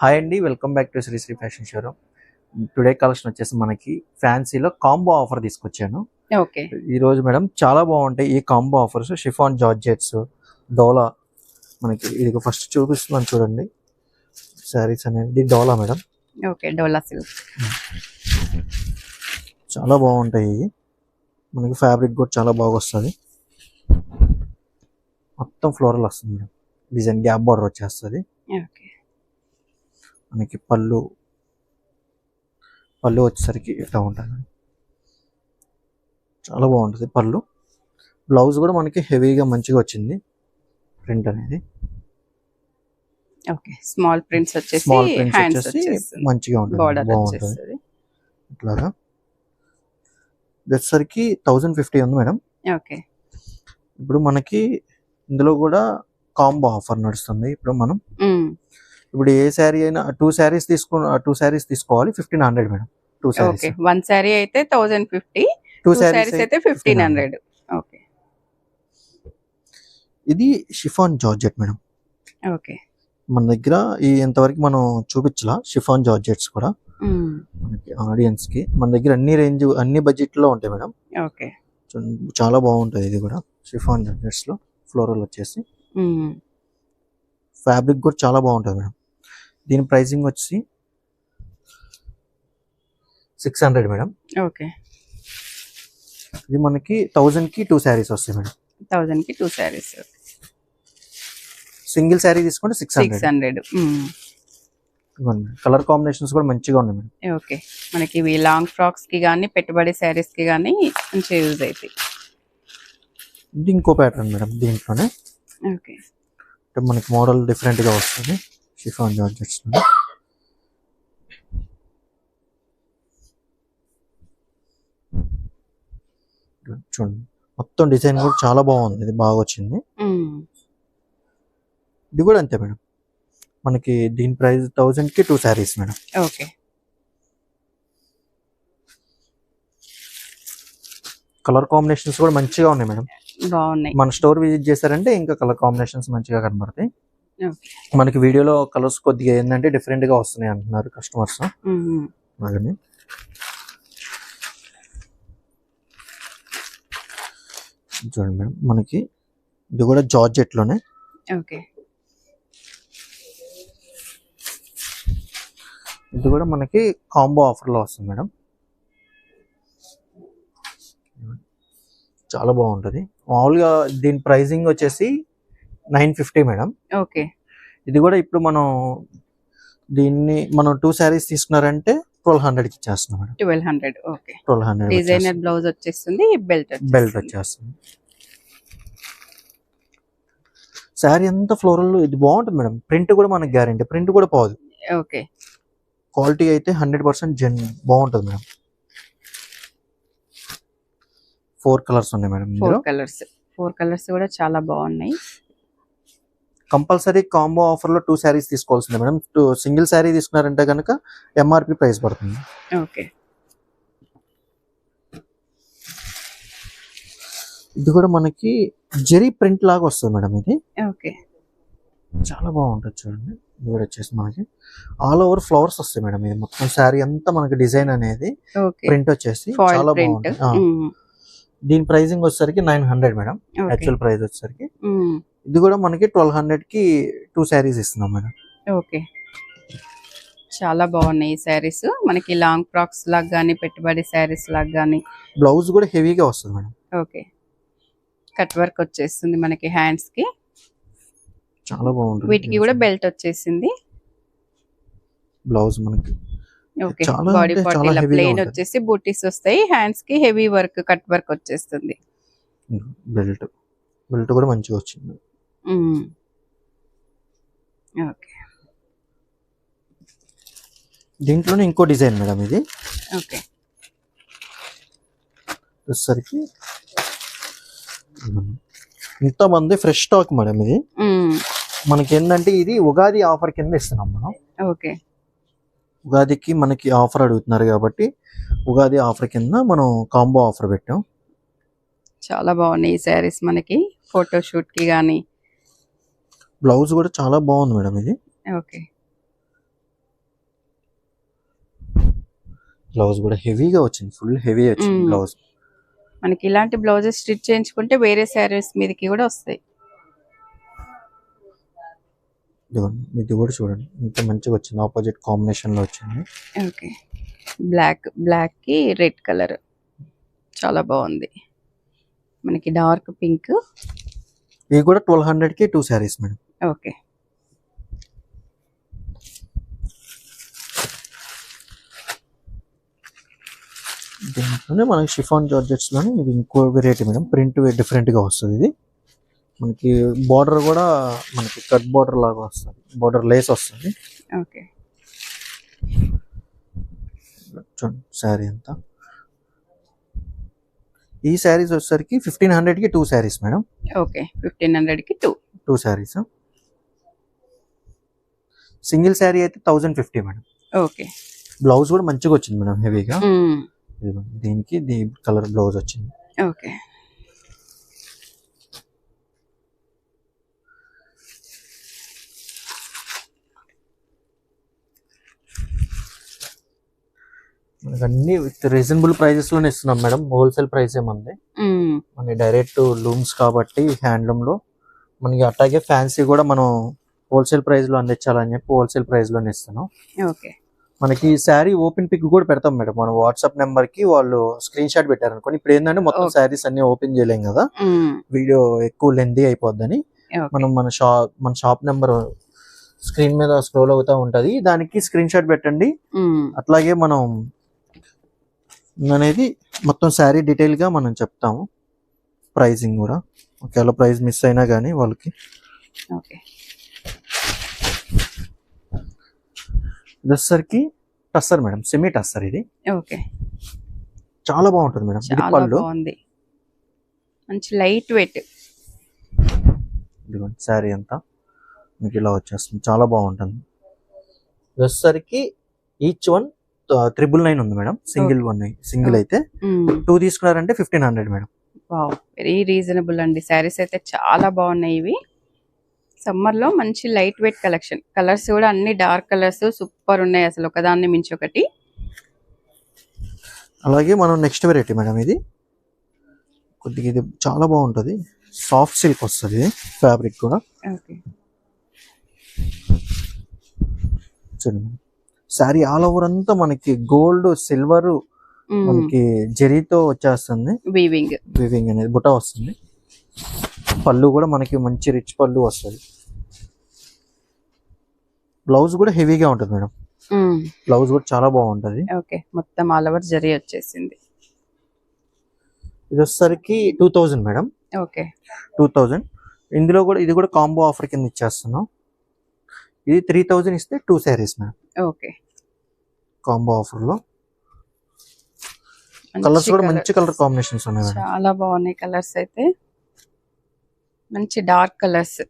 Hi అండి, welcome back to Shri fashion showroom. Today collection వచ్చేసి మనకి ఫ్యాన్సీలో కాంబో ఆఫర్ తీసుకొచ్చాను. ఓకే, ఈ రోజు మేడం చాలా బాగుంటాయి ఈ కాంబో ఆఫర్స్. షిఫాన్ జార్జెట్స్, డోలా, మనకి ఇది ఫస్ట్ చూపిస్తున్నాను చూడండి. శారీస్ అనేది డోలా మేడం. ఓకే, డోలా సిల్క్ చాలా బాగుంటాయి. మనకి ఫ్యాబ్రిక్ కూడా చాలా బాగా వస్తుంది. మొత్తం ఫ్లోరల్ వస్తుంది మేడం. డిజైన్ గ్యాప్ బార్డర్ వచ్చేస్తుంది. ఓకే, మనకి పళ్ళు వచ్చేసరికి ఇట్లా ఉంటుంది. చాలా బాగుంటుంది పళ్ళు. బ్లౌజ్ కూడా మనకి హెవీగా మంచిగా వచ్చింది ప్రింట్ అనేది. ఓకే, స్మాల్ ప్రింట్స్ వచ్చేసి స్మాల్ ప్రింట్స్ హ్యాండ్స్ వచ్చేసి మంచిగా ఉంటుంది, బోర్డర్ బాగుంటుంది. వచ్చేస్తుంది. ఇట్లాగా వచ్చేసరికి 1050 ఉంది మేడం. ఓకే, ఇప్పుడు మనకి ఇందులో కూడా కాంబో ఆఫర్ నడుస్తుంది. ఇప్పుడు ఏ శారీ అయినా టూ శారీస్ తీసుకోవాలి 1500 madam. Two okay, saris, one sari అయితే 1050, టూ టూ శారీస్ అయితే 1500. ఓకే, ఇది షిఫాన్ జార్జెట్ మేడం. ఓకే, మన దగ్గర ఇంతవరకు మనం చూపించలా షిఫాన్ జార్జెట్స్ కూడా మనకి ఆడియన్స్ కి. మన దగ్గర అన్ని బడ్జెట్ లో ఉంటాయి మేడం. ఓకే, చాలా బాగుంటుంది ఇది కూడా. షిఫాన్ జార్జెట్స్ లో ఫ్లోరల్ వచ్చేసి ఫ్యాబ్రిక్ కూడా చాలా బాగుంటుంది మేడం. దీని ప్రైసింగ్ వచ్చి 600 మేడం. ఓకే, ఇది మనకి 1000 కి 2 శారీస్ వస్తాయి మేడం. 1000 కి 2 శారీస్. సింగిల్ శారీ తీసుకుంటే 600. కలర్ కాంబినేషన్స్ కూడా మంచిగా ఉన్నాయి మేడం. ఓకే, మనకి ఇవి లాంగ్ ఫ్రాక్స్ కి కానీ పెట్టుబడి శారీస్ కి కానీ మంచిగా యూజ్ అవుతాయి. ఇది ఇంకో ప్యాటర్న్ మేడం. దీంట్లోనే ఓకే, మనకి మోడల్ డిఫరెంట్ గా వస్తుంది షిఫాన్ జార్జెట్స్ లో. చూడండి, మొత్తం డిజైన్ కూడా చాలా బాగుంది. ఇది బాగా వచ్చింది. ఇది కూడా అంతే మేడం. మనకి దీని ప్రైస్ 1000 కి 2 saris madam. Okay, colour combinations కూడా మంచిగా ఉన్నాయి మేడం. బాగున్నాయి. మన స్టోర్ విజిట్ చేశారంటే ఇంకా కలర్ కాంబినేషన్స్ మంచిగా కనబడతాయి. ఓకే, మనకి వీడియోలో కలర్స్ కొద్దిగా ఏంటంటే డిఫరెంట్ గా వస్తున్నాయి అంటున్నారు కస్టమర్స్. అలాగని చూడండి మేడం, మనకి ఇది కూడా జార్జెట్ లోనే. ఓకే, ఇది కూడా మనకి కాంబో ఆఫర్ లో వస్తుంది మేడం. చాలా బాగుంటది. మామూలుగా దీని ప్రైసింగ్ వచ్చేసి 950 మేడం. ఓకే, ఇది కూడా ఇప్పుడు మనం 2 శారీస్ తీసుకున్నారంటే 1200 కి ఇచ్చేస్తున్నాం మేడం. 1200. ఓకే, 1200 డిజైనర్ బ్లౌజ్ వచ్చేస్తుంది, బెల్ట్ వచ్చేస్తుంది. శారీ అంతా ఫ్లోరల్. ఇది బాగుంటుంది మేడం. ప్రింట్ కూడా మనకి గ్యారెంటీ, ప్రింట్ కూడా పోదు. ఓకే, క్వాలిటీ అయితే 100% బాగుంటుంది మేడం. 4 కలర్స్ ఉన్నాయి మేడం. 4 కలర్స్ కూడా చాలా బాగున్నాయి. కంపల్సరీ కాంబో ఆఫర్ లో 2 శారీస్ తీసుకోవాల్సిందే మేడం. సింగిల్ శారీ తీసుకున్నారంటే కనుక ఎంఆర్పి ప్రైస్ పడుతుంది. ఓకే, ఇది కూడా మనకి జెరీ ప్రింట్ లాగా వస్తుంది మేడం. ఇది ఓకే, చాలా బాగుంటుంది చూడండి. ఇది కూడా వచ్చేసి మనకి ఆల్ ఓవర్ ఫ్లవర్స్ వస్తాయి మేడం. ఇది మొత్తం శారీ అంతా మనకి డిజైన్ అనేది ప్రింట్ వచ్చేసి చాలా బాగుంటుంది. దీని ప్రైసింగ్ వచ్చేసరికి 900 మేడం. యాక్చువల్ ప్రైస్ వచ్చేసరికి ఇది కూడా మనకి 1200 కి 2 శారీస్ ఇస్తున్నాం మేడం. ఓకే, చాలా బాగున్నాయి ఈ శారీస్. మనకి లాంగ్ ఫ్రాక్స్ లాగా గానీ పెట్టుబడి శారీస్ లాగా గానీ. బ్లౌజ్ కూడా హెవీగా వస్తుంది మేడం. ఓకే, కట్ వర్క్ వచ్చేస్తుంది మనకి హ్యాండ్స్ కి. చాలా బాగుంటుంది. వీటికి కూడా బెల్ట్ వచ్చేసింది. బ్లౌజ్ మనకి ఓకే, బాడీ పార్ట్ ఇలా ప్లెయిన్ వచ్చేసి బూటీస్ వస్తాయి. హ్యాండ్స్ కి హెవీ వర్క్, కట్ వర్క్ వచ్చేస్తుంది. బెల్ట్ కూడా మంచిగా వచ్చింది. ఓకే, దీంట్లోనే ఇంకో డిజైన్ మేడం. ఇది ఓకే, వచ్చేసరికి ఇంతమంది ఫ్రెష్ స్టాక్ మేడం. ఇది మనకి ఏంటంటే ఇది ఉగాది ఆఫర్ కింద ఇస్తున్నాం మనం. ఓకే, ఉగాదికి మనకి ఆఫర్ అడుగుతున్నారు కాబట్టి ఉగాది ఆఫర్ కింద మనం కాంబో ఆఫర్ పెట్టాం. చాలా బాగున్నాయి ఈ శారీస్ మనకి ఫోటోషూట్ కి గానీ. బ్లౌజ్ కూడా చాలా బాగుంది మేడం. ఇది ఓకే, బ్లౌజ్ కూడా హెవీగా వచ్చింది, ఫుల్ హెవీ వచ్చింది బ్లౌజ్. మనకి ఇలాంటి బ్లౌజెస్ స్టిచ్ చేయించుకుంటే వేరే శారీస్ మీదకి కూడా వస్తాయి. ఇది కూడా చూడండి ఇంత మంచిగా వచ్చింది, ఆపోజిట్ కాంబినేషన్ లో వచ్చింది. ఓకే, బ్లాక్ కి రెడ్ కలర్ చాలా బాగుంది. మనకి డార్క్ పింక్. ఇవి కూడా 1200 కి 2 సారీస్ మేడం. ఓకే, దీంట్లోనే మనకి షిఫాన్ జార్జెట్స్ లోనే ఇది ఇంకో వెరైటీ మేడం, ప్రింట్ డిఫరెంట్ గా వస్తుంది. ఇది మనకి బార్డర్ కూడా మనకి కట్ బార్డర్ లాగా వస్తుంది, బార్డర్ లేస్ వస్తుంది. ఓకే, చూడండి శారీ అంతా. ఈ శారీస్ వచ్చేసరికి 1500 కి 2 సారీస్ మేడం. ఓకే, 1500 కి 2 సారీస్. సింగిల్ శారీ అయితే 1050 మేడం. ఓకే, బ్లౌజ్ కూడా మంచిగా వచ్చింది మేడం, హెవీగా. దీనికి కలర్ బ్లౌజ్ వచ్చింది. ఓకే, మనకి అన్ని విత్ రీజనబుల్ ప్రైజెస్ లోనే ఇస్తున్నాం మేడం, హోల్సేల్ ప్రైస్ ఏమంది. మన డైరెక్ట్ లూమ్స్ కాబట్టి హ్యాండ్లూమ్ లో మనకి, అట్లాగే ఫ్యాన్సీ కూడా మనం హోల్సేల్ ప్రైస్ లో అందించాలని చెప్పి హోల్సేల్ ప్రైస్ లోనే ఇస్తున్నాం. ఓకే, మనకి శారీ ఓపెన్ పిక్ కూడా పెడతాం మేడం, మన వాట్సాప్ నెంబర్ కి వాళ్ళు స్క్రీన్ షాట్ పెట్టారు అనుకోండి. ఇప్పుడు ఏంటంటే మొత్తం శారీస్ అన్ని ఓపెన్ చేయలేం కదా, వీడియో ఎక్కువ లెంతీ అయిపోద్దని మనం మన షాప్ నెంబర్ స్క్రీన్ మీద స్క్రోల్ అవుతా ఉంటది, దానికి స్క్రీన్ షాట్ పెట్టండి. అట్లాగే మనం అనేది మొత్తం శారీ డీటెయిల్ గా మనం చెప్తాము, ప్రైజింగ్ కూడా. ఒకవేళ ప్రైస్ మిస్ అయినా కానీ వాళ్ళకి. ఓకే, ఇదొసరికి టస్సర్ మేడం, సెమీ టస్సర్. ఇది ఓకే, చాలా బాగుంటుంది మేడం. ఇది పళ్ళు, మంచి లైట్ వెయిట్. ఇదిగోండి శారీ అంతా మీకు ఇలా వచ్చేస్తుంది, చాలా బాగుంటుంది. ఇదొసరికి ఈచ్ వన్ 999 ఉంది మేడం. సింగిల్ అయితే 2 తీసుకున్నారంటే 1500 మేడం. వెరీ రీజనబుల్ అండి. శారీస్ అయితే చాలా బాగున్నాయి. ఇవి సమ్మర్ లో మంచి లైట్ వెయిట్ కలెక్షన్. కలర్స్ కూడా అన్ని డార్క్ కలర్స్ సూపర్ ఉన్నాయి, అసలు ఒకదాన్ని మించి ఒకటి. అలాగే మనం నెక్స్ట్ వెరైటీ మేడం, ఇది కొద్దిగా ఇది చాలా బాగుంటుంది, సాఫ్ట్ సిల్క్ వస్తుంది ఫ్యాబ్రిక్ కూడా. చూడండి శారీ ఆల్ ఓవర్ అంతా మనకి గోల్డ్ సిల్వర్ మనకి జరీతో వచ్చేస్తుంది, వీవింగ్ అనేది బుట్ట వస్తుంది. పళ్ళు కూడా మనకి మంచి రిచ్ పళ్ళు వస్తుంది. బ్లౌజ్ కూడా హెవీగా ఉంటుంది మేడం, బ్లౌజ్ కూడా చాలా బాగుంటది. ఓకే, మొత్తం ఆల్ ఓవర్ జరీ వచ్చేసింది. ఇది వచ్చేసరికి 2000 మేడం. ఓకే, 2000. ఇందులో కూడా ఇది కూడా కాంబో ఆఫర్ కింద ఇచ్చేస్తున్నాం. ఇది 3000 ఇస్తే 2 saris madam. Okay, combo offer లో. కలర్స్ కూడా మంచి కలర్ కాంబినేషన్స్ ఉన్నాయి మేడం, చాలా బాగున్నాయి కలర్స్ అయితే. మంచి డార్క్ కలర్స్,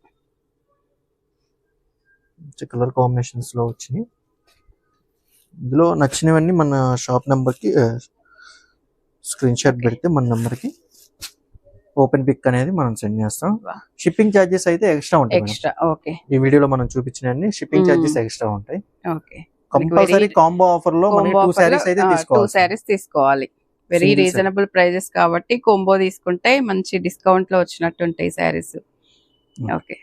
మంచి కలర్ కాంబినేషన్స్ లో వచ్చినాయి. ఇందులో నచ్చినవన్నీ మన షాప్ నెంబర్ కి స్క్రీన్ షాట్ పెడితే మన నెంబర్ కి ఓపెన్ పిక్ అనేది మనం సెండ్ చేస్తాం. షిప్పింగ్ ఛార్జెస్ అయితే ఎక్స్ట్రా ఉంటాయి. ఓకే, ఈ వీడియోలో మనం చూపించినన్ని షిప్పింగ్ ఛార్జెస్ ఎక్స్ట్రా ఉంటాయి. ఓకే, కంపల్సరీ కాంబో ఆఫర్ లో మనం 2 సారీస్ అయితే తీసుకోవాలి. 2 సారీస్ తీసుకోవాలి. వెరీ రీజనబుల్ ప్రైజెస్ కాబట్టి కాంబో తీసుకుంటే మంచి డిస్కౌంట్ లో వచ్చినట్టు ఉంటాయి సారీస్. ఓకే.